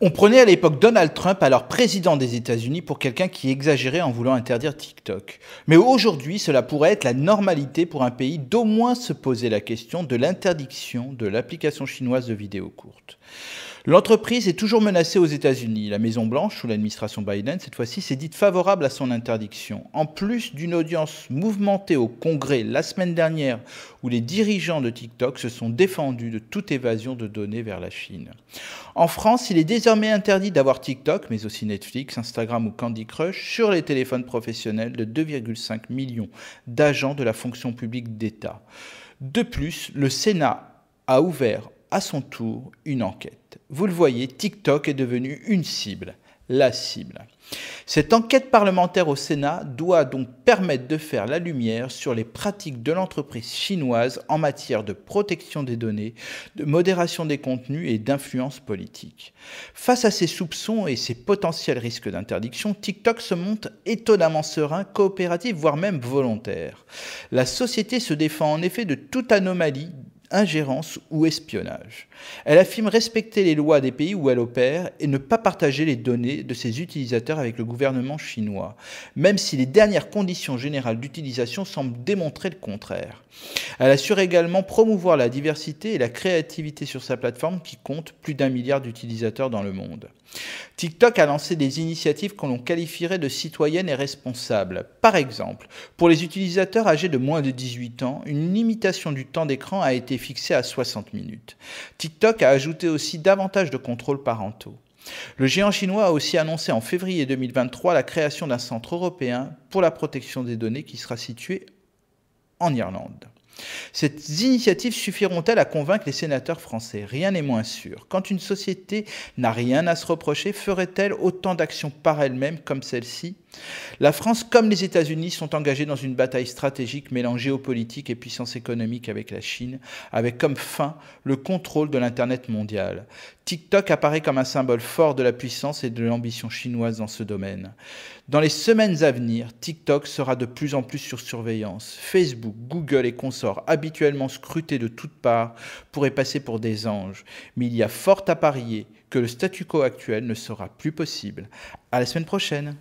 On prenait à l'époque Donald Trump, alors président des États-Unis, pour quelqu'un qui exagérait en voulant interdire TikTok. Mais aujourd'hui, cela pourrait être la normalité pour un pays d'au moins se poser la question de l'interdiction de l'application chinoise de vidéos courtes. L'entreprise est toujours menacée aux États-Unis. La Maison-Blanche, sous l'administration Biden, cette fois-ci, s'est dite favorable à son interdiction. En plus d'une audience mouvementée au Congrès la semaine dernière, où les dirigeants de TikTok se sont défendus de toute évasion de données vers la Chine. En France, il est désormais interdit d'avoir TikTok, mais aussi Netflix, Instagram ou Candy Crush, sur les téléphones professionnels de 2,5 millions d'agents de la fonction publique d'État. De plus, le Sénat a ouvert à son tour une enquête. Vous le voyez, TikTok est devenu une cible, la cible. Cette enquête parlementaire au Sénat doit donc permettre de faire la lumière sur les pratiques de l'entreprise chinoise en matière de protection des données, de modération des contenus et d'influence politique. Face à ces soupçons et ces potentiels risques d'interdiction, TikTok se montre étonnamment serein, coopératif, voire même volontaire. La société se défend en effet de toute anomalie, ingérence ou espionnage. Elle affirme respecter les lois des pays où elle opère et ne pas partager les données de ses utilisateurs avec le gouvernement chinois, même si les dernières conditions générales d'utilisation semblent démontrer le contraire. Elle assure également promouvoir la diversité et la créativité sur sa plateforme qui compte plus d'1 milliard d'utilisateurs dans le monde. TikTok a lancé des initiatives que l'on qualifierait de citoyennes et responsables. Par exemple, pour les utilisateurs âgés de moins de 18 ans, une limitation du temps d'écran a été fixée à 60 minutes. TikTok a ajouté aussi davantage de contrôles parentaux. Le géant chinois a aussi annoncé en février 2023 la création d'un centre européen pour la protection des données qui sera situé en Irlande. Ces initiatives suffiront-elles à convaincre les sénateurs français? Rien n'est moins sûr. Quand une société n'a rien à se reprocher, ferait-elle autant d'actions par elle-même comme celle-ci? La France comme les États-Unis sont engagés dans une bataille stratégique mêlant géopolitique et puissance économique avec la Chine, avec comme fin le contrôle de l'Internet mondial. TikTok apparaît comme un symbole fort de la puissance et de l'ambition chinoise dans ce domaine. Dans les semaines à venir, TikTok sera de plus en plus sur surveillance. Facebook, Google et consorts, habituellement scrutés de toutes parts, pourraient passer pour des anges. Mais il y a fort à parier que le statu quo actuel ne sera plus possible. À la semaine prochaine.